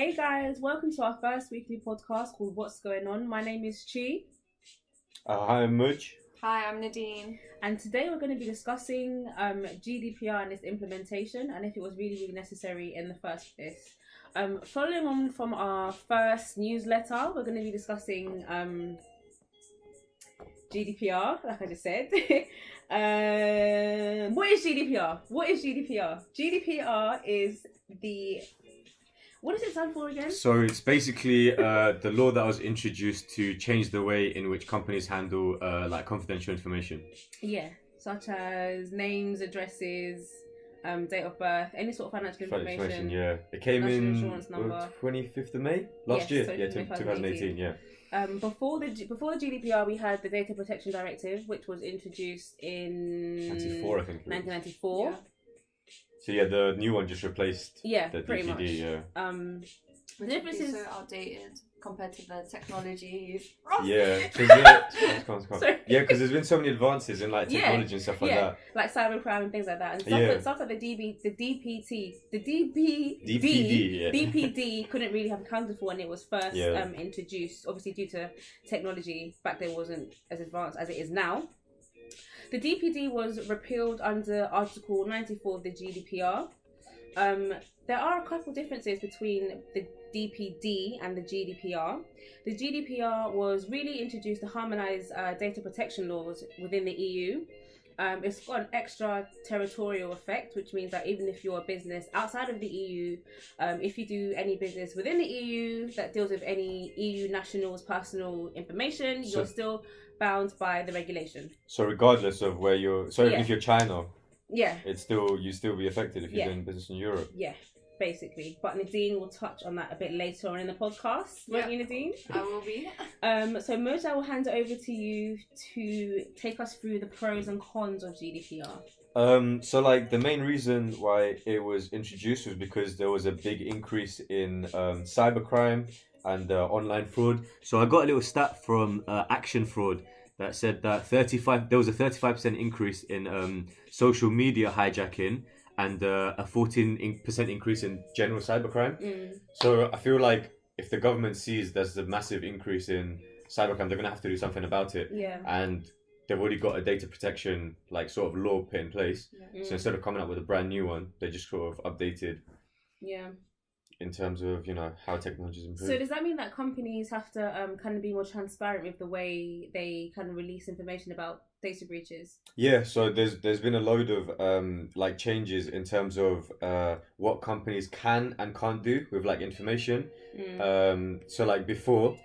Hey guys, welcome to our first weekly podcast called What's Going On. My name is Chi, Hi, I'm Mudge. Hi, I'm Nadine. and today we're going to be discussing GDPR and its implementation and if it was really necessary in the first place. Following on from our first newsletter, we're going to be discussing GDPR, like I just said. What is GDPR? GDPR is the... What does it stand for again? So it's basically the law that was introduced to change the way in which companies handle like confidential information. Yeah, such as names, addresses, date of birth, any sort of financial information. Yeah. It came national in insurance number. 25th of May last year. So Yeah, 2018. 2018. Yeah. Before the GDPR, we had the Data Protection Directive, which was introduced in 94, I think. 1994. Yeah. So yeah, the new one just replaced the pretty DPD. much. Yeah. The Which difference would be is so outdated compared to the technology. Yeah, because Sorry. there's been so many advances in like technology and stuff like that. like cybercrime and things like that, and stuff like the DPD, DPD, yeah. DPD couldn't really have accounted for when it was first Yeah. introduced. Obviously, due to technology back then wasn't as advanced as it is now. The DPD was repealed under Article 94 of the GDPR. There are a couple differences between the DPD and the GDPR. The GDPR was really introduced to harmonise data protection laws within the EU. It's got an extra territorial effect, which means that even if you're a business outside of the EU, if you do any business within the EU that deals with any EU nationals' personal information, you're still bound by the regulation. So regardless of where you're, even if you're China, Yeah. you still be affected if you're doing business in Europe. Yeah, basically. But Nadine will touch on that a bit later on in the podcast, won't you, Nadine? I will be. So Moj, I will hand it over to you to take us through the pros and cons of GDPR. So like the main reason why it was introduced was because there was a big increase in cybercrime and online fraud. So I got a little stat from Action Fraud that said that there was a 35% increase in social media hijacking and a 14% increase in general cybercrime. So I feel like if the government sees there's a massive increase in cybercrime, they're gonna have to do something about it. Yeah. And they've already got a data protection like sort of law put in place. So instead of coming up with a brand new one, they just sort of updated. Yeah. In terms of how technology's improved. So does that mean that companies have to kind of be more transparent with the way they kind of release information about data breaches? Yeah, so there's been a load of like changes in terms of what companies can and can't do with like information. So like before,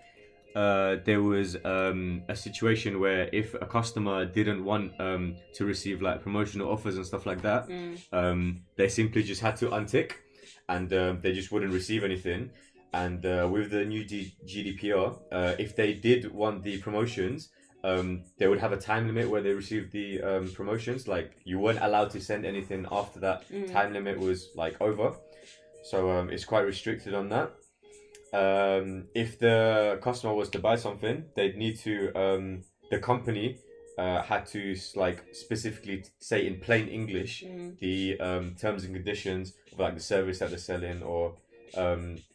there was a situation where if a customer didn't want to receive like promotional offers and stuff like that, they simply just had to untick. And they just wouldn't receive anything. And with the new GDPR, if they did want the promotions, they would have a time limit where they received the promotions. Like you weren't allowed to send anything after that time limit was like over. So it's quite restricted on that. If the customer was to buy something, they'd need to, the company had to like specifically say in plain English the terms and conditions of like the service that they're selling or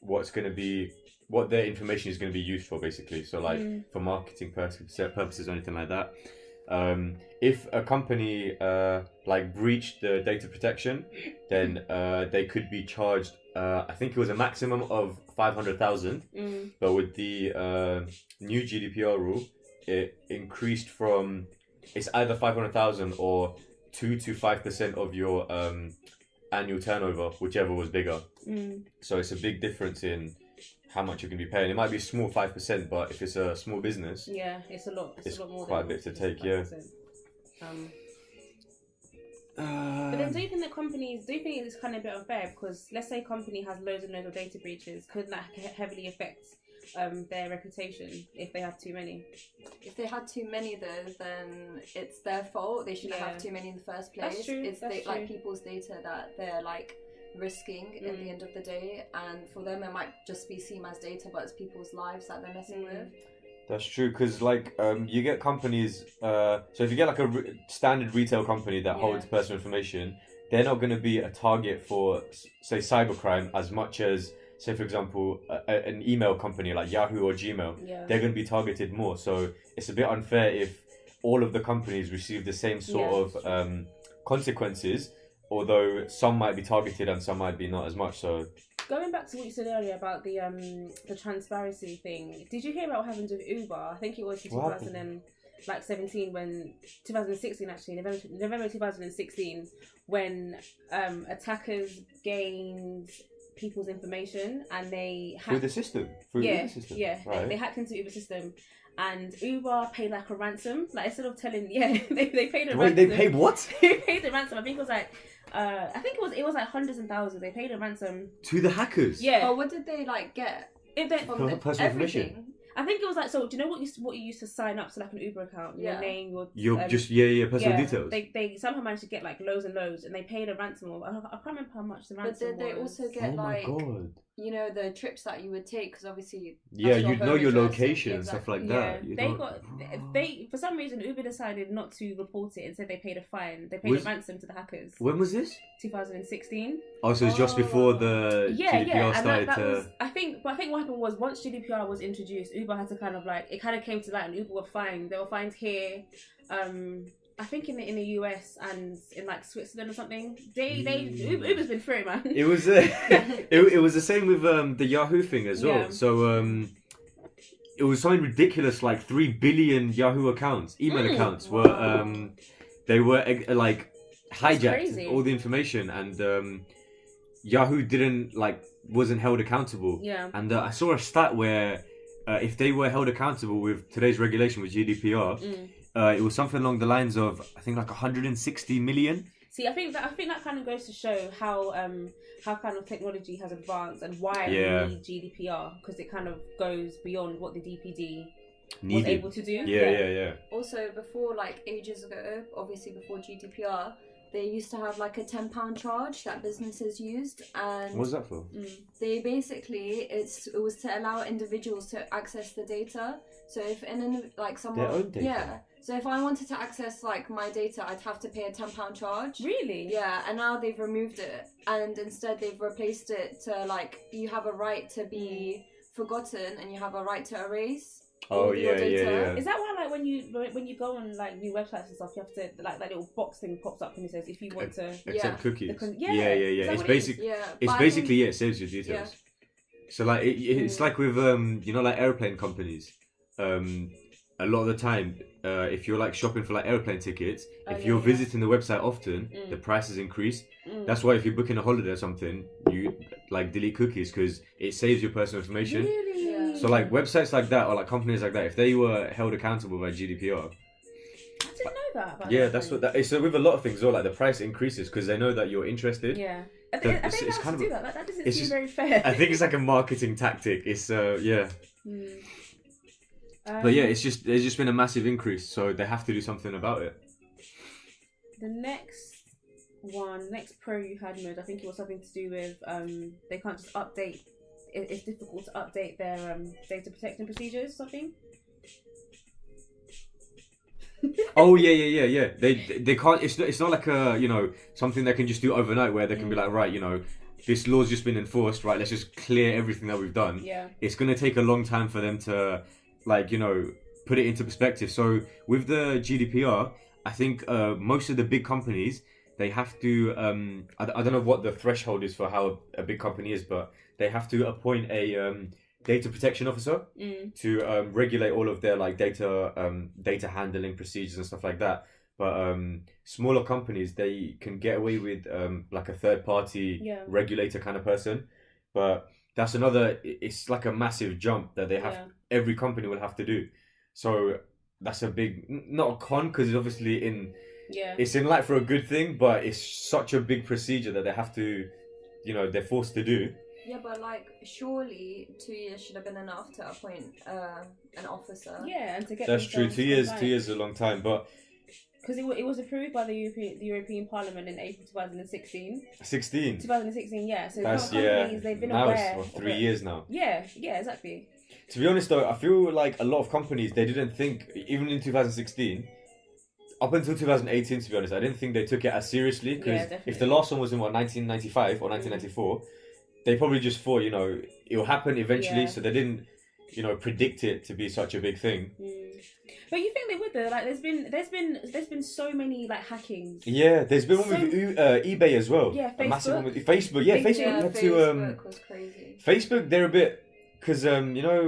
what their information is going to be used for, basically. So like for marketing purposes or anything like that. If a company like breached the data protection, then they could be charged. I think it was a maximum of 500,000, but with the new GDPR rule, it increased from it's either 500,000 or 2 to 5% of your annual turnover, whichever was bigger. So it's a big difference in how much you can be paying. It might be a small 5%, but if it's a small business, it's a lot. It's a lot more. Quite a bit to take. Yeah. But then do you think it's kind of a bit unfair? Because let's say a company has loads and loads of data breaches, couldn't that heavily affect their reputation if they have too many? If they had too many though, then it's their fault. They shouldn't have too many in the first place. That's true. It's like people's data that they're like risking at the end of the day, and for them it might just be seen as data, but it's people's lives that they're messing with. That's true, because like you get companies. So if you get like a standard retail company that holds personal information, they're not going to be a target for say cybercrime as much as say for example, an email company like Yahoo or Gmail, Yeah. they're going to be targeted more. So it's a bit unfair if all of the companies receive the same sort of consequences, although some might be targeted and some might be not as much. So going back to what you said earlier about the transparency thing, did you hear about what happened with Uber? I think it was in 2016 actually, November 2016, when attackers gained people's information and they hacked through the system, Uber system. Right. They hacked into Uber system. And Uber paid like a ransom, like instead of telling, they paid a ransom. Wait, they paid what? They paid the ransom. I think it was like, it was like hundreds and thousands. They paid a ransom to the hackers. Yeah. Oh, what did they like get? Personal information. I think it was like, so do you know what you used to sign up to like an Uber account? Your name, your personal details. They somehow managed to get like loads and loads, and they paid a ransom of, I can't remember how much the ransom was. But did they also get God. You know, the trips that you would take, because obviously you'd know your location and stuff like that. They for some reason Uber decided not to report it and said they paid a fine. They paid a ransom to the hackers. When was this? 2016. Oh, so it's just before the GDPR started that was, I think what happened was, once GDPR was introduced, Uber had to kind of like, it kind of came to light, and Uber were fined. They were fined here, I think in the US and in like Switzerland or something. Uber's been through it, man. It was it was the same with the Yahoo thing as well. Yeah. So it was something ridiculous, like 3 billion Yahoo accounts, email accounts were they were like hijacked all the information, and Yahoo wasn't held accountable. Yeah. And I saw a stat where if they were held accountable with today's regulation with GDPR, it was something along the lines of, I think, like 160 million. See, I think that kind of goes to show how kind of technology has advanced and why we need GDPR, because it kind of goes beyond what the DPD was able to do. Yeah. Also, before, like ages ago, obviously before GDPR, they used to have like a £10 charge that businesses used, and what was that for? They basically it was to allow individuals to access the data. So if someone, their own data. So if I wanted to access like my data, I'd have to pay a £10 charge. Really? Yeah, and now they've removed it, and instead they've replaced it to like, you have a right to be forgotten and you have a right to erase. Oh yeah. Is that why, like, when you go on like new websites and stuff, you have to like that little box thing pops up and it says if you want to accept cookies? Yeah. It's basically it saves your details. Yeah. So like it's like with like airplane companies. A lot of the time, if you're like shopping for like airplane tickets, if you're visiting the website often, the prices increase. That's why if you're booking a holiday or something, you like delete cookies because it saves your personal information. Really? Yeah. So like websites like that or like companies like that, if they were held accountable by GDPR. I didn't know that. Yeah, that's what that is. So with a lot of things, like the price increases because they know that you're interested. Yeah. I think it's kind of do that. That doesn't seem very fair. I think it's like a marketing tactic. It's But yeah, there's just been a massive increase, so they have to do something about it. The next pro you had, Mood, I think it was something to do with they can't just update. It's difficult to update their data protection procedures. Something. Oh yeah. They can't. It's not like a something they can just do overnight where they can be like, right, this law's just been enforced, right? Let's just clear everything that we've done. Yeah. It's gonna take a long time for them to put it into perspective. So with the GDPR, I think most of the big companies, they have to I don't know what the threshold is for how a big company is, but they have to appoint a data protection officer to regulate all of their like data handling procedures and stuff like that. But smaller companies, they can get away with like a third party regulator kind of person. But that's it's like a massive jump that they have. Every company will have to do. So that's a big, not a con, because it's obviously it's in light for a good thing, but it's such a big procedure that they have to, they're forced to do. Yeah, but like surely 2 years should have been enough to appoint an officer. Yeah, and to get that's true. 2 years, 2 years is a long time, but because it was approved by the European Parliament in April 2016. 2016, yeah. So that's companies, they've been aware. Now it's 3 years now. Yeah, exactly. To be honest though, I feel like a lot of companies, they didn't think, even in 2016, up until 2018 to be honest, I didn't think they took it as seriously, because if the last one was in 1995 or 1994, they probably just thought, it'll happen eventually, Yeah. so they didn't, predict it to be such a big thing. But you think they would though? Like, there's been so many like hackings. Yeah, there's been one with eBay as well. Yeah, A massive one Facebook. with Facebook. Yeah, Facebook Yeah, had to. Facebook was crazy. Facebook, they're a bit because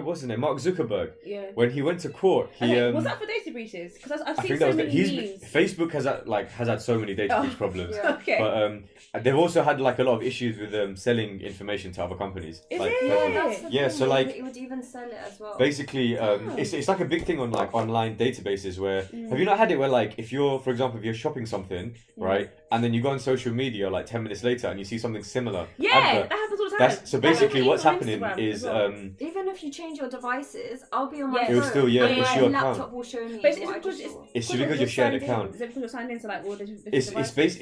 what's his name, Mark Zuckerberg. Yeah. When he went to court, he Okay, was that for data breaches? Because I've I seen think so that was many memes. Facebook has had so many data breach problems. Yeah. Okay. But they've also had like a lot of issues with selling information to other companies. Is like, it? personally. Yeah, that's the Yeah, thing. so, like, he would even sell it as well. Basically, it's like a big thing on like online databases where have you not had it where like if you're, for example, if you're shopping something, right, and then you go on social media like 10 minutes later and you see something similar. Yeah, advert, that happens all the time. so basically That what's happens happening on Instagram is as well. Even if you change your devices, I'll be on my Yeah. phone. It will still, yeah, and it's my your laptop account. will show me. But it's what I because just saw. It's because you're shared signed in. account. Is it because you're signed into like all the different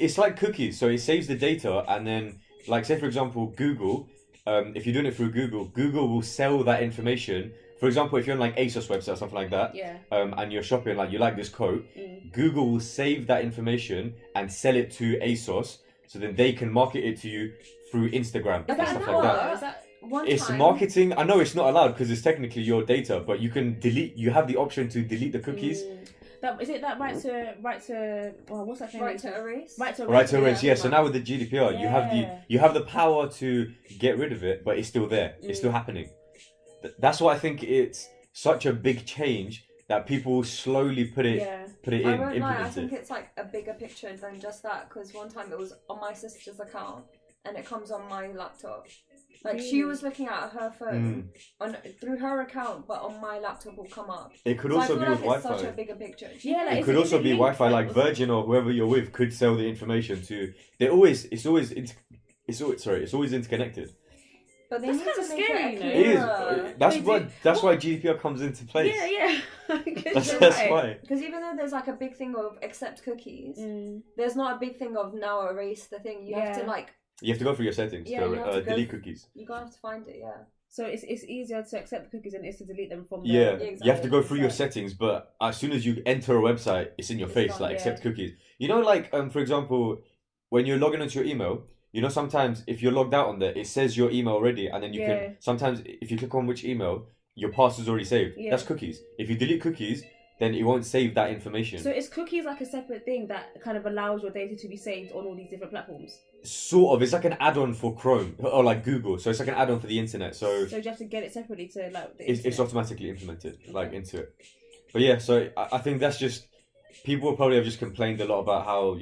It's like cookies, so it saves the data, and then like say for example Google, if you're doing it through Google will sell that information. For example, if you're on like ASOS website or something like that, Yeah. and you're shopping, like you like this coat, Google will save that information and sell it to ASOS, so then they can market it to you through Instagram Is and that stuff allowed? like that. Is that One It's time, marketing. I know it's not allowed because it's technically your data, but you can delete. You have the option to delete the cookies. that is it? That right to well, what's that thing? right to erase. Right to Right to erase, erase, yeah. So now with the GDPR, Yeah. you have the power to get rid of it, but it's still there. It's still happening. That's why I think it's such a big change that people slowly put it Yeah. in, I won't lie, I implement think it. it's like a bigger picture than just that. Because one time it was on my sister's account, and it comes on my laptop. Like she was looking at her phone on through her account, but on my laptop will come up. It could So I also feel be like with it's such a Wi-Fi. bigger picture. Yeah, like, It is could also is be linked, Wi-Fi, like was- Virgin or whoever you're with could sell the information to. It's always it's always interconnected. But they That's need kinda to make scary, it you know? It clearer. is. That's They why. do. That's why GDPR comes into place. Yeah. That's Right. why. Because even though there's like a big thing of accept cookies, Mm. there's not a big thing of now erase the thing. You have to Yeah. like You have to go through your settings Yeah, you to have to go delete cookies. you gotta have to find it. Yeah. So it's easier to accept the cookies than it is to delete them from. Yeah, The... you have to go through your Exactly. settings, but as soon as you enter a website, it's in your It's face, gone, like yeah. accept cookies. You know, like for example, when you're logging into your email, you know sometimes if you're logged out on there, it says your email already, and then you Yeah. can sometimes if you click on which email, your password's already saved. Yeah. That's cookies. If you delete cookies, then it won't save that information. So is cookies like a separate thing that kind of allows your data to be saved on all these different platforms? Sort of, it's like an add-on for Chrome or like Google. So it's like an add-on for the internet. So So you have to get it separately to like. The it's internet. automatically implemented like into it. But yeah, so I think that's just people probably have just complained a lot about how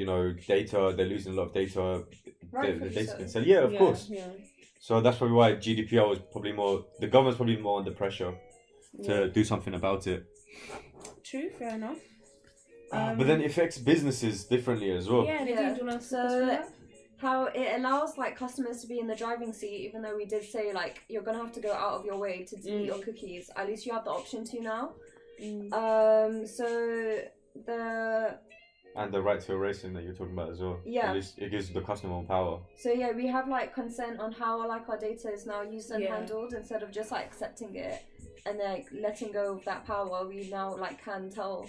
data, they're losing a lot of data. Rightfully The data so. can sell. Yeah, of course. Yeah. So that's probably why GDPR was probably more. The government's probably more under pressure to do something about it. True. Fair enough. But then it affects businesses differently as well. Yeah. They Yeah. do. Do you want to So how it allows like customers to be in the driving seat, even though we did say like you're gonna have to go out of your way to delete your cookies. At least you have the option to now. So the And the right to erasing that you're talking about as well. Yeah. At least it gives the customer more power. So yeah, we have like consent on how like our data is now used and Yeah. handled instead of just like accepting it and like letting go of that power. We now like can tell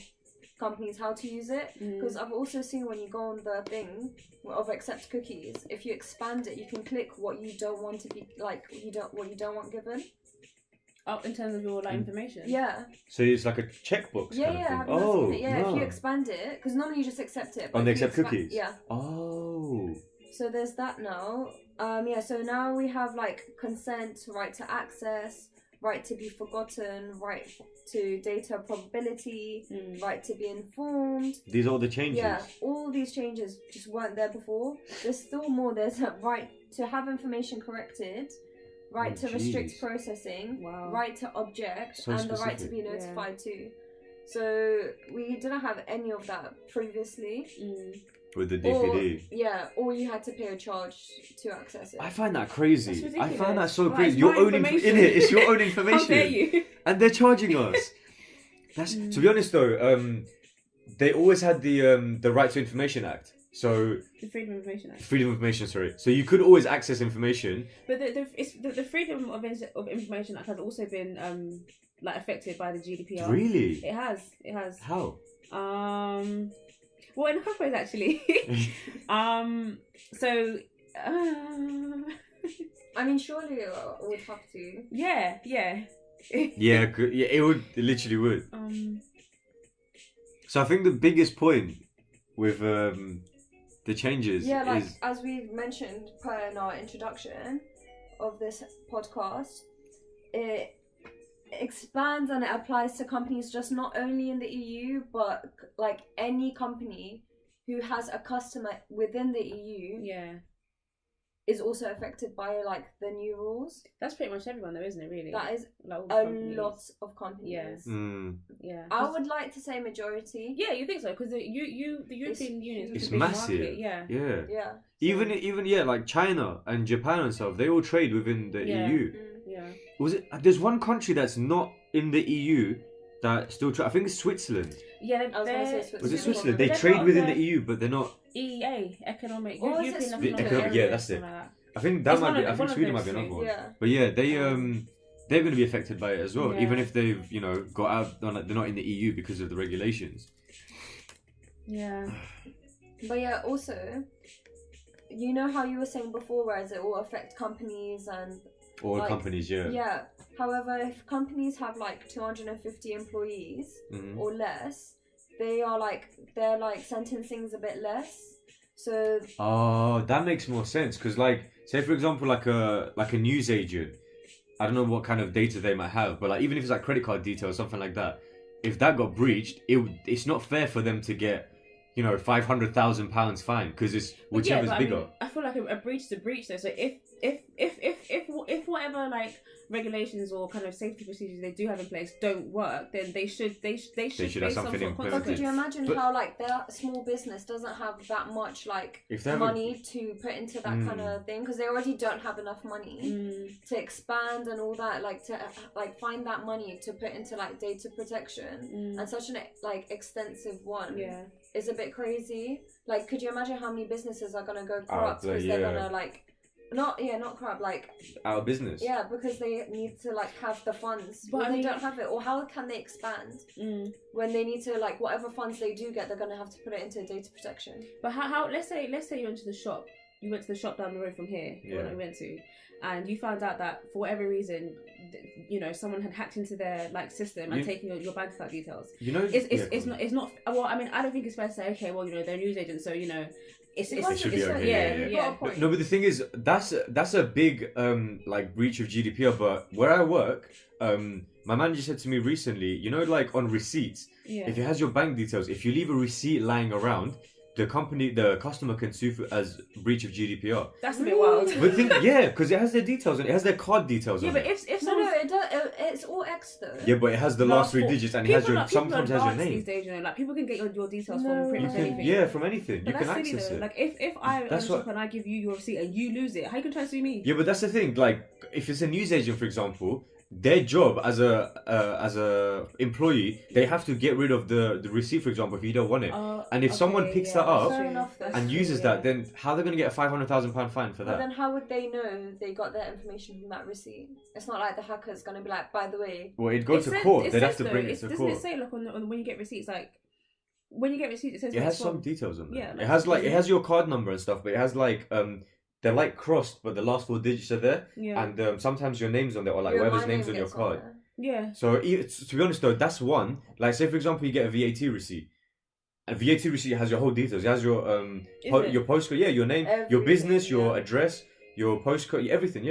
companies how to use it because I've also seen when you go on the thing of accept cookies, if you expand it, you can click what you don't want to be like what you don't want given. Oh, in terms of your like information. Yeah, So it's like a checkbox yeah, kind yeah. of Have thing. you not Oh, seen it? Yeah, no. if you expand it, because normally you just accept it. On but the if you accept cookies? Yeah. Oh. So there's that now. Yeah, so now we have like consent, right to access, right to be forgotten, right to data probability, right to be informed. These are all the changes. Yeah, all these changes just weren't there before. There's still more. There's a right to have information corrected, right Oh, to restrict jeez. processing, Wow. right to object, So and the right to specific. be notified too. So we didn't have any of that previously. With the Or, DPD. yeah, or you had to pay a charge to access it. I find that crazy. That's I find that ridiculous. so Right, crazy. it's Your my own information. in it. It's your own How information. dare you? And they're charging us. That's to be honest though. They always had the Right to Information Act. So The Freedom of Information Act. freedom of information. Sorry. So you could always access information. But the Freedom of Information Act has also been like affected by the GDPR. Really? It has. It has. How? Well, in a couple ways actually. So. I mean, surely it would have to. Yeah. Yeah, it literally would. So I think the biggest point with the changes Yeah, like is as we mentioned in our introduction of this podcast, it expands and it applies to companies just not only in the EU, but like any company who has a customer within the EU Yeah. is also affected by like the new rules. That's pretty much everyone though, isn't it, really? That is like, all a companies. lot of companies. Yeah. I would like to say majority. Yeah, you think so? Because the European Union is it's a big massive. market. Yeah. Yeah. Even like China and Japan and stuff, they all trade within the Yeah. EU. Yeah. Was it? There's one country that's not in the EU that still trade. I think it's Switzerland. Yeah, I was gonna say Switzerland. Was it Switzerland? They They're trade part within of the EU, but they're not. EEA, economic. Or is it European Sweden? Economic Yeah, Area, that's it. something like that. I think that It's might one be. of- I one think of Sweden those might be another two. one. Yeah. But yeah, they're going to be affected by it as well, Yeah. even if they've got out. They're not in the EU because of the regulations. Yeah. But yeah, also, you know how you were saying before, whereas it will affect companies and All like, companies, yeah. yeah. However, if companies have like 250 employees Mhm. or less, they're like sentencing's a bit less. So Oh, that makes more sense because, like, say for example, like a news agent. I don't know what kind of data they might have, but like even if it's like credit card details, something like that, if that got breached, it's not fair for them to get, £500,000 fine because it's whichever's but bigger. I mean, I feel like a breach is a breach though. So if whatever like regulations or kind of safety procedures they do have in place don't work, then they should should have face something some sort of implemented. But could you imagine But- how like their small business doesn't have that much like If they have money to put into that kind of thing because they already don't have enough money to expand and all that, like to like find that money to put into like data protection and such an like extensive one is a bit crazy. Like, could you imagine how many businesses are gonna go corrupt because they're gonna like not corrupt, like Out of business. yeah, because they need to like have the funds, But but I mean- they don't have it. Or how can they expand when they need to like whatever funds they do get, they're gonna have to put it into data protection. But how let's say you went to the shop. You went to the shop down the road from here, the one that we went to, and you found out that for whatever reason, someone had hacked into their like system and taken your bank account details. It's not. Well, I mean, I don't think it's fair to say, okay, well, they're news agents, so It should be okay. Yeah. But, no, but the thing is, that's a big like breach of GDPR. But where I work, my manager said to me recently, like on receipts, if it has your bank details, if you leave a receipt lying around, the customer can sue for as breach of GDPR. That's a bit wild. But because it has their details on it, has their card details on But it. if No, someone it does. It's all X though. Yeah, but it has the last three four- digits and it has people sometimes has your advanced name. These days, like people can get your details No. from pretty You much can, anything. from anything. But You can that's silly access though. it. Like if I That's shop what- and I give you your receipt and you lose it, how you can try to sue me? Yeah, but that's the thing. Like, if it's a news agent, for example, their job as a employee, they have to get rid of the receipt, for example, if you don't want it. And if someone picks that up Fair enough, that's and true, uses that, then how are they going to get a £500,000 fine for But that? then how would they know they got their information from that receipt? It's not like the hacker's gonna be like, by the way. Well, it'd go It to said- court. it They'd have says to though, bring it to doesn't court. it say like on when you get receipts, like when you get receipts, it says It where has it's some from. details on there. Yeah, It has your card number and stuff, but it has like they're like crossed, but the last four digits are there, Yeah. and sometimes your name's on there or like Yeah, whoever's my name's name on your gets card. there. Yeah. So to be honest though, that's one. Like say for example, you get a VAT receipt. A VAT receipt has your whole details. It has your it? your postcode, your name, your Everything, business, your yeah. address, your postcode, everything,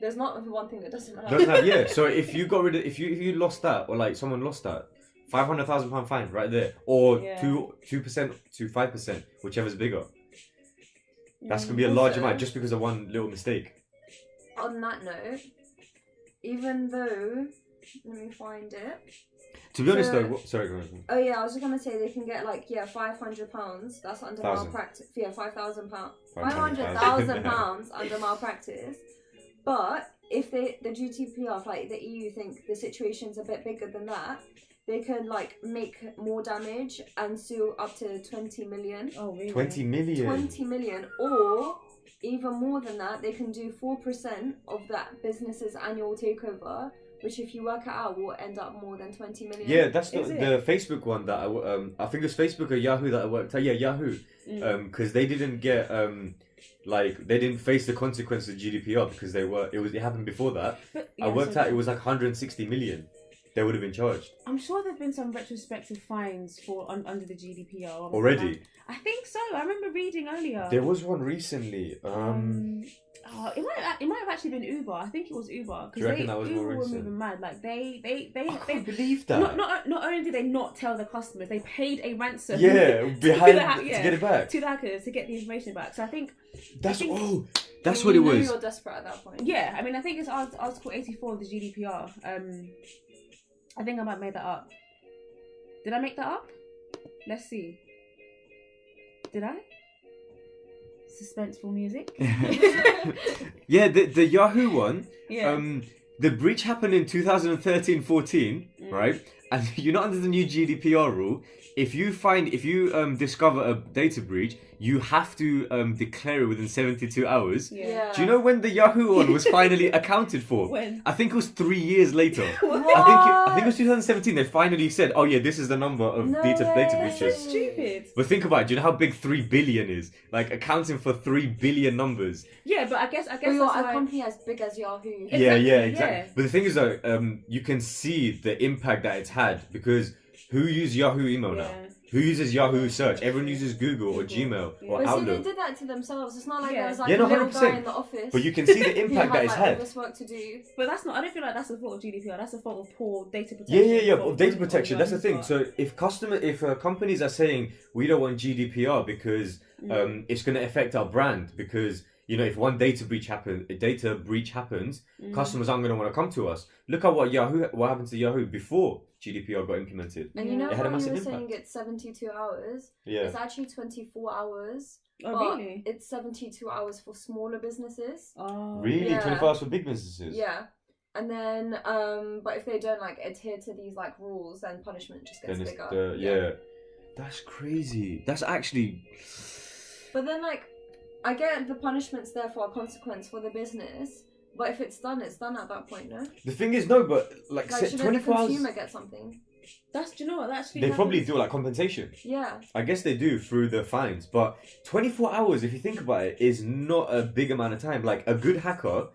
There's not one thing that doesn't have. Doesn't have So if you got rid of if you lost that or like someone lost that, £500,000 fine right there, or Yeah. 2% to 5%, whichever's bigger. That's gonna be a large Also- amount just because of one little mistake. On that note, even though, let me find it. To be honest So- though, sorry, go on. Oh yeah, I was just gonna say they can get like £500. That's under Thousand. malpractice. Yeah, £5,000. £500,000. £500,000 under malpractice. But if the GDPR, like the EU, think the situation's a bit bigger than that, they can like make more damage and sue up to 20 million. Oh really? 20 million. 20 million, or even more than that, they can do 4% of that business's annual takeover, which if you work it out will end up more than 20 million. Yeah, that's Is the Facebook one that I think it was Facebook or Yahoo that I worked at. Yeah, Yahoo. Because they didn't get like they didn't face the consequences of GDPR because it happened before that. But, I worked out it was like 160 million. They would have been charged I'm sure there've been some retrospective fines for under the GDPR already. I think so. I remember reading earlier. There was one recently. It might have actually been Uber. I think it was Uber Do you reckon that was Uber more were recent? moving mad. Like they I can't believe that. Not only did they not tell the customers, they paid a ransom. Yeah, to get it back. to the hackers to get the information back. So I think That's what it You was. You're desperate at that point. yeah. I mean, I think it's Article 84 of the GDPR. I think I might have made that up. Did I make that up? Let's see. Did I? Suspenseful music. Yeah, the Yahoo one. Yeah. The breach happened in 2013-14, right? And you're not under the new GDPR rule. If you discover a data breach, you have to declare it within 72 hours. Yeah. Do you know when the Yahoo one was finally accounted for? When? I think it was 3 years later. What? I think it was 2017. They finally said, "Oh yeah, this is the number of data That's so breaches." stupid. But think about it. Do you know how big 3 billion is? Like accounting for 3 billion numbers. Yeah, but I guess But that's you're a why. company as big as Yahoo. Yeah, Exactly, exactly. yeah. But the thing is though, you can see the impact that it's had because who uses Yahoo email now? Yeah. Who uses Yahoo search? Everyone uses Google or Gmail or But see, they Outlook. did that to themselves. It's not like Yeah. there was like Yeah, no, a little 100%. guy in the office. But you can see the who impact that it's like, all had. this work to do. But that's not. I don't feel like that's the fault of GDPR. That's the fault of poor data Yeah, protection. of data from protection. That's the thing. Yahoo's So if companies are saying we don't want GDPR because it's going to affect our brand because if one data breach happens, customers aren't going to want to come to us. Look at what happened to Yahoo before GDPR got implemented. And you know It had a how you were massive saying impact. it's 72 hours? Yeah. It's actually 24 hours. Oh, but really? it's 72 hours for smaller businesses. Oh, Really? Yeah. 24 hours for big businesses? Yeah. And then, but if they don't like adhere to these like rules, then punishment just gets Then it's bigger. yeah. That's crazy. That's actually... But then, like, I get the punishment's there for a consequence for the business, but if it's done at that point, no? The thing is, no, but like Like, should the 24 hours... consumer get something? do you know what? That actually They probably happens. do like compensation. Yeah. I guess they do through the fines, but 24 hours, if you think about it, is not a big amount of time. Like a good hacker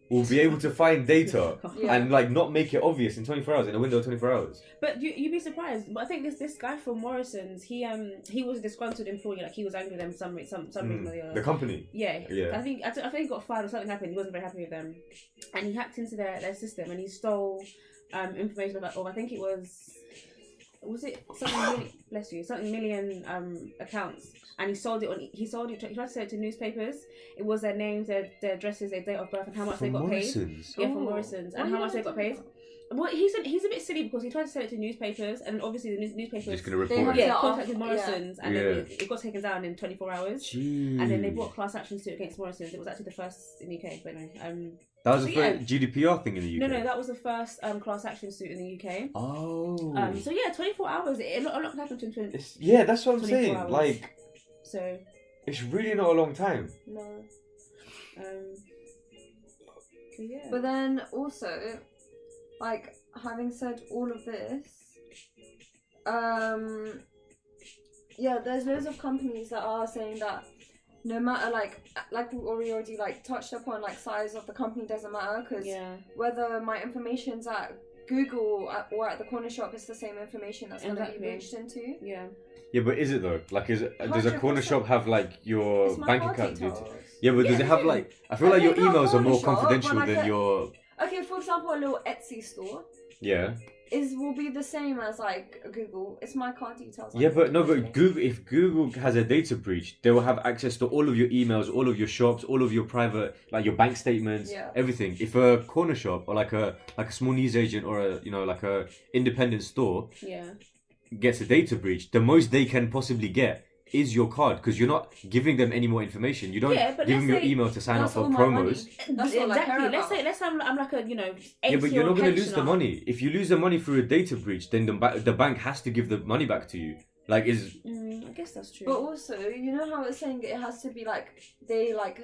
will be able to find data Yeah. and like not make it obvious in 24 hours, in a window of 24 hours. But you'd be surprised. But I think this guy from Morrison's, he was a disgruntled employee. Like he was angry with them some reason or the other. The company. Yeah. Yeah. I think he got fired or something happened. He wasn't very happy with them, and he hacked into their system and he stole information about. I think it was it something million, bless you, something million accounts, and he tried to sell it to newspapers. It was their names, their addresses, their date of birth, and how much they got Morrison's. paid. Yeah, from Ooh. Morrison's, What and how are much they you got paid. talking Well, he's a bit silly because he tried to sell it to newspapers, and obviously the newspapers Just gonna They report have it. yeah to contacted yeah. Morrison's, and Yeah. then it got taken down in 24 hours. Jeez. And then they brought a class action suit against Morrison's. It was actually the first in the UK, but anyway. That was So, the yeah. first GDPR thing in the UK. No, that was the first class action suit in the UK. Oh. So yeah, 24 hours. A lot can happen to Yeah, that's what I'm 24 saying. hours. Like, So it's really not a long time. No. so yeah. But then also, like, having said all of this, yeah, there's loads of companies that are saying that no matter like we already like touched upon, like size of the company doesn't matter because yeah. whether my information's at Google or at the corner shop, it's the same information that's going to Exactly. be reached into. Yeah. Yeah, but is it though? Like, does a corner 100%. shop have like your It's my bank card account details. details? Yeah, but does Yeah, it have they do. like? I feel like your Okay, not emails are more corner shop, confidential but like than a- your. Okay, for example, a little Etsy store Yeah. will be the same as like Google. It's my card details. Yeah, but no, Literally. but Google. If Google has a data breach, they will have access to all of your emails, all of your shops, all of your private, like your bank statements, Yeah. everything. If a corner shop or like a small news agent or like a independent store Yeah. gets a data breach, the most they can possibly get is your card because you're not giving them any more information. You don't Yeah, but give them your let's say email to sign up that's for all my promos. money. That's all I care Exactly. about. Let's say I'm like a Yeah, but 80-year-old you're not going to lose the pensioner. money. If you lose the money through a data breach, then the bank has to give the money back to you. Like, I guess that's true. But also, you know how it's saying it has to be like they like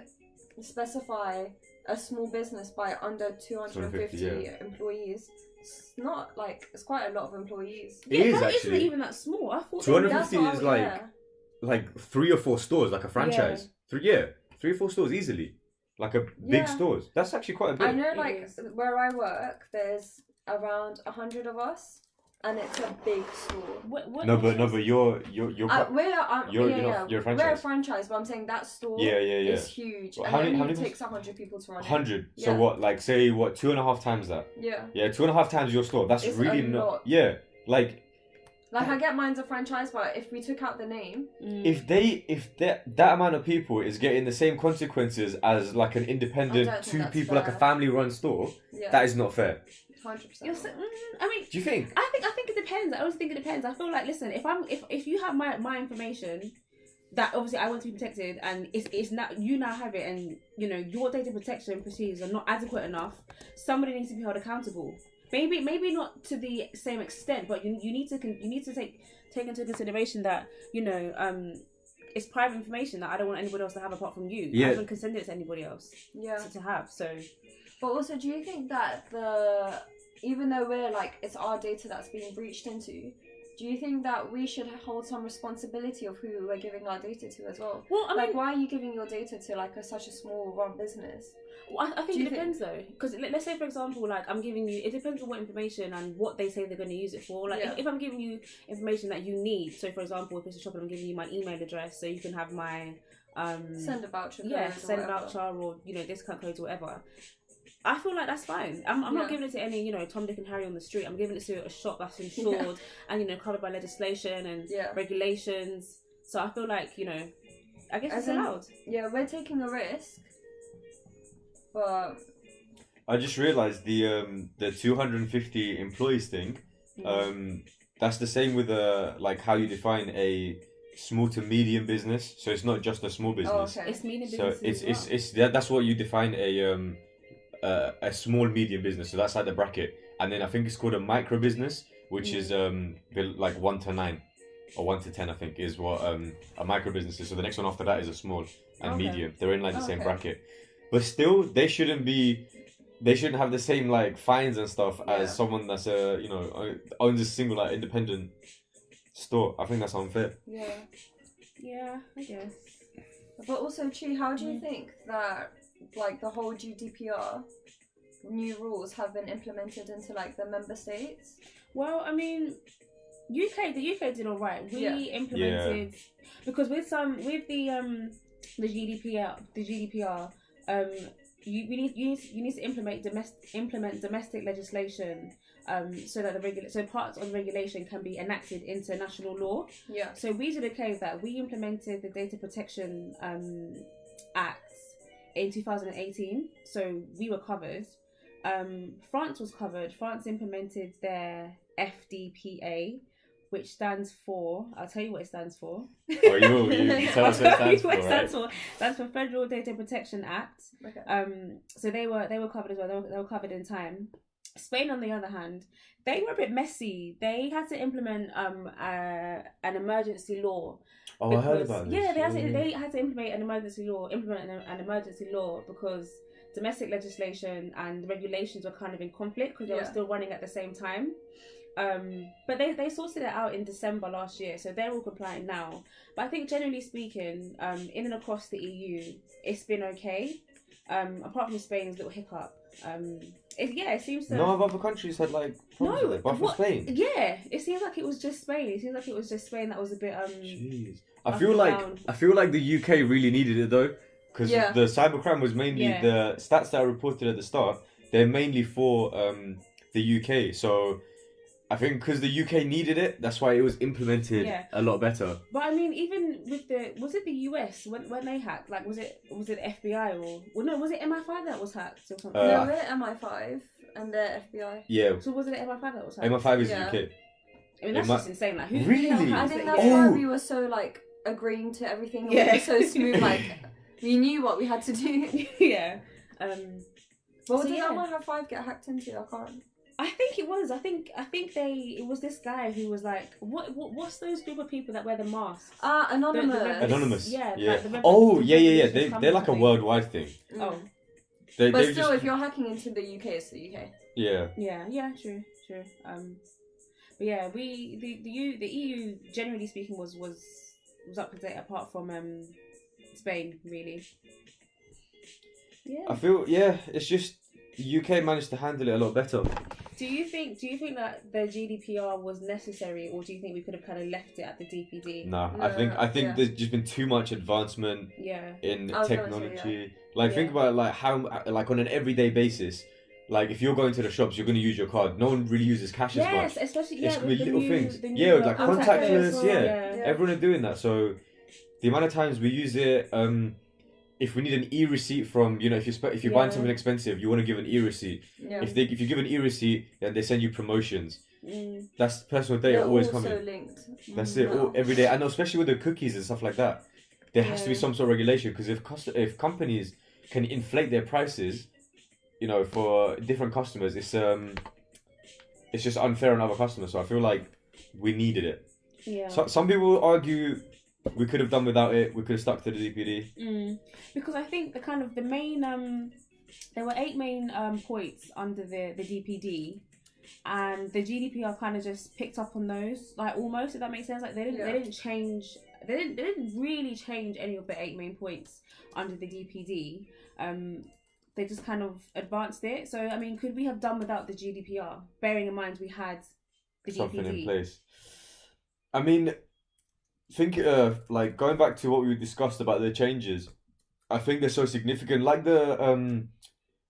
specify a small business by under 250 yeah. employees. It's not like it's quite a lot of employees. It yeah, is that actually. isn't even that small. I thought 250 That's what is I- like yeah. like 3 or 4 stores, like a franchise. 3 3-4 stores easily. Like a big Yeah. stores. That's actually quite a bit. I know, It like is. where I work, there's around 100 of us, and it's a big store. What No, but stores- you're You're you're a we're a franchise. franchise, but I'm saying that store Yeah. is huge, Well, and how it many- how only many takes 100 people to run it. 100. So Yeah. what? Like say what? 2.5 times that. Yeah, Yeah, 2.5 times your store. That's It's really a not. lot. Yeah, like like I get mine's a franchise, but if we took out the name, if that amount of people is getting the same consequences as like an I independent don't think 2 that's people like a fair. family-run store, yeah, that is not fair. 100%. You're I mean, Do you think? I think it depends. I always think it depends. I feel like, listen, if you have my information, that obviously I want to be protected, and it's not, you now have it, and you know your data protection procedures are not adequate enough. Somebody needs to be held accountable. Maybe not to the same extent, but you need to take into consideration that it's private information that I don't want anybody else to have apart from you. Yeah. I haven't consented it to anybody else Yeah. to have. So, But also, do you think that even though we're like, it's our data that's being breached into, do you think that we should hold some responsibility of who we're giving our data to as well? well, I mean, Like, why are you giving your data to like such a small run business? I think Do you it depends though, because let's say for example, like I'm giving you, it depends on what information and what they say they're going to use it for. Like Yeah. if I'm giving you information that you need, so for example, if it's a shop and I'm giving you my email address, so you can have my Send a voucher. yeah, code or send a whatever. voucher or discount codes or whatever. I feel like that's fine. I'm not Yeah. giving it to any Tom, Dick and Harry on the street. I'm giving it to a shop that's insured and covered by legislation and Yeah. regulations. So I feel like I guess As it's in- allowed. Yeah, we're taking a risk, but I just realized the 250 employees thing. That's the same with like how you define a small to medium business. So it's not just a small business. okay. It's medium So businesses it's that's what you define a small medium business. So that's like the bracket, and then I think it's called a micro business, which is like 1 to 9 or 1 to 10. I think is what a micro business is. So the next one after that is a small and Okay. medium. They're in like the same Okay. bracket, but still they shouldn't have the same like fines and stuff Yeah. as someone that's owns a single like independent store. I think that's unfair. yeah. Yeah, I guess. But also, Chi, how do you think that like the whole GDPR new rules have been implemented into like the member states? Well, I mean, the UK did all right. We Yeah. implemented because with the GDPR, you need to implement domestic legislation, so that so parts of the regulation can be enacted into national law. Yeah. So we did okay with that. We implemented the Data Protection Act in 2018, so we were covered. France was covered. France implemented their FDPA, which stands for, I'll tell you what it stands for. Oh, you tell us what it stands for, It right? stands for Federal Data Protection Act. Okay. So they were covered as well. They were covered in time. Spain, on the other hand, they were a bit messy. They had to implement an emergency law. Oh, I heard about this. Yeah, they had to implement an emergency law because domestic legislation and regulations were kind of in conflict because they were still running at the same time. But they sorted it out in December last year, so they're all compliant now. But I think generally speaking, in and across the EU, it's been okay. Apart from Spain's little hiccup. It seems to. None of other countries had like problems with it, but for Spain. Yeah, it seems like it was just Spain. It seems like it was just Spain that was a bit Jeez. up I feel and like the UK really needed it though, because the cybercrime was mainly the stats that I reported at the start. They're mainly for the UK, so I think because the UK needed it, that's why it was implemented a lot better. But I mean, even with was it the US when they hacked? Like, was it FBI was it MI5 that was hacked or something? No, we're MI5 and they're FBI. Yeah. So was it MI5 that was hacked? MI5 is Yeah. UK. I mean, that's just insane. Like, who Really? the hell I hacks think it? that's why we were so like agreeing to everything. And we were so smooth. Like we knew what we had to do. Yeah. But did MI5 get hacked into? I can't. I think it was. I think it was this guy who was like, what's those group of people that wear the masks? Anonymous. Anonymous. Yeah. Yeah. Like the Oh, Revolution yeah. Company They're like a thing. worldwide thing. Oh. But They've still, just, if you're hacking into the UK, it's the UK. yeah. Yeah. True. But yeah, the EU generally speaking was up to date apart from Spain really. I feel it's just the UK managed to handle it a lot better. Do you think that the GDPR was necessary, or do you think we could have kind of left it at the DPD? No, I think there's just been too much advancement in technology. Think about it, like how on an everyday basis. Like if you're going to the shops, you're going to use your card. No one really uses cash as much. Yes, especially it's with little things. Like contactless. contactless. Everyone are doing that. So the amount of times we use it, if we need an e-receipt from, if you're buying something expensive, you want to give an e-receipt. Yeah. If you give an e-receipt, then they send you promotions. That's personal data always coming. Linked. That's it, every day, and especially with the cookies and stuff like that. There has to be some sort of regulation, because if companies can inflate their prices, for different customers, it's just unfair on other customers. So I feel like we needed it. Yeah. So, some people argue we could have done without it. We could have stuck to the DPD. Because I think the main there were 8 main points under the DPD, and the GDPR kind of just picked up on those, like almost, if that makes sense. Like they didn't change. They didn't really change any of the 8 main points under the DPD. They just kind of advanced it. So, I mean, could we have done without the GDPR? Bearing in mind we had the Something DPD in place. I mean, think going back to what we discussed about the changes. I think they're so significant. Like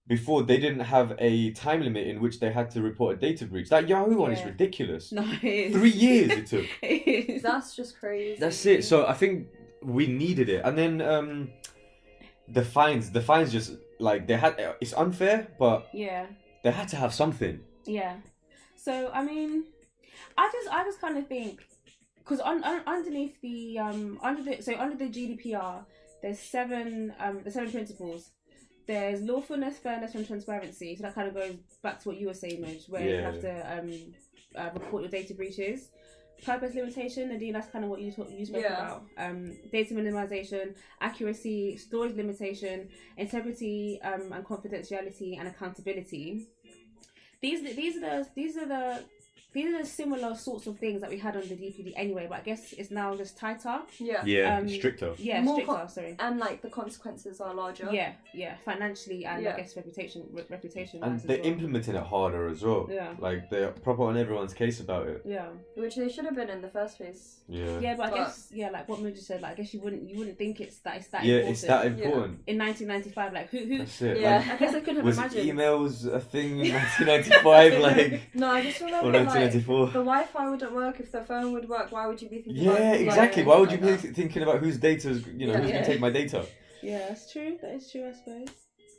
before, they didn't have a time limit in which they had to report a data breach. That Yahoo one is ridiculous. No, it is. 3 years it took. It is. That's just crazy. That's it. So I think we needed it. And then the fines just it's unfair, but they had to have something. Yeah. So I mean, I just kind of think, because underneath the under the GDPR, there's 7 principles. There's lawfulness, fairness, and transparency. So that kind of goes back to what you were saying, Moj, where you have to report your data breaches. Purpose limitation, Nadine, that's kind of what you spoke about. Data minimization, accuracy, storage limitation, integrity, and confidentiality, and accountability. These are the similar sorts of things that we had on the DPD anyway, but I guess it's now just tighter. Stricter. Sorry. And the consequences are larger. Financially and I guess reputation. And they're implementing it harder as well. Yeah. Like they're proper on everyone's case about it. Yeah. Which they should have been in the first place. Yeah. Yeah, but I guess like what Mojo said, like I guess you wouldn't think it's that important. It's that important. In 1995, like who That's it. Yeah. I guess I couldn't have was imagined. emails a thing in 1995? No, I just remember or 1994. the Wi-Fi wouldn't work if the phone would work. Why would you be thinking? Exactly. Why would you be thinking about whose data is, who's gonna take my data? Yeah, that's true. That is true, I suppose.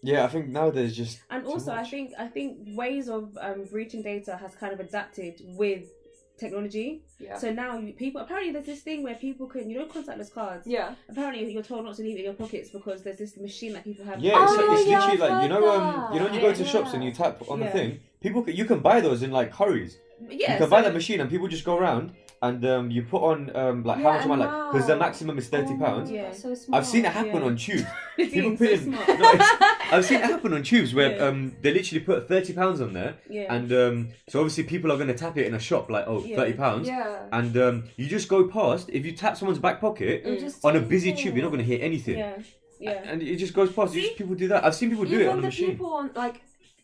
Yeah, I think nowadays just. And also, I think ways of breaching data has kind of adapted with technology. Yeah. So now apparently there's this thing where people can, contactless cards. Yeah. Apparently you're told not to leave it in your pockets because there's this machine that people have. Yeah, it's literally I've like heard when you go to shops and you tap on the thing, you can buy those in like hurries. Yeah. You can buy that machine and people just go around and you put on how much am I like, because the maximum is £30. Yeah. So smart. I've seen it happen on tubes. People so put in. smart. I've seen it happen on tubes where they literally put £30 on there, and so obviously people are going to tap it in a shop like £30, and you just go past. If you tap someone's back pocket on a busy tube, you're not going to hear anything. And it just goes past. People do that. I've seen people do it on the machine. People on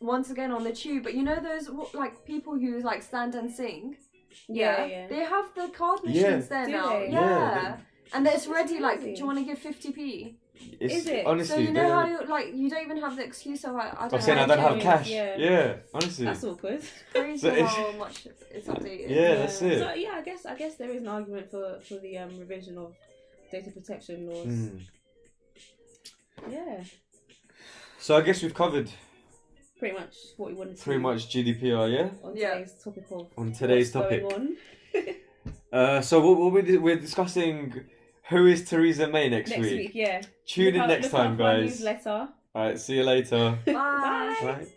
once again on the tube, but those people who stand and sing. Yeah. They have the card machines there now. Yeah. And it's ready. Do you want to give 50p? Is it? So Honestly, you know how you don't even have the excuse of I don't saying I don't have cash. Yeah. Honestly. That's awkward. Crazy how much it's updated. Yeah, that's it. So I guess there is an argument for the revision of data protection laws. Yeah. So I guess we've covered pretty much what we wanted to. Pretty much GDPR, yeah. On today's topic of. On today's topic. Going on. So we're discussing who is Theresa May next week. Next week, yeah. Tune in next time, guys. Newsletter. All right, see you later. Bye. Bye.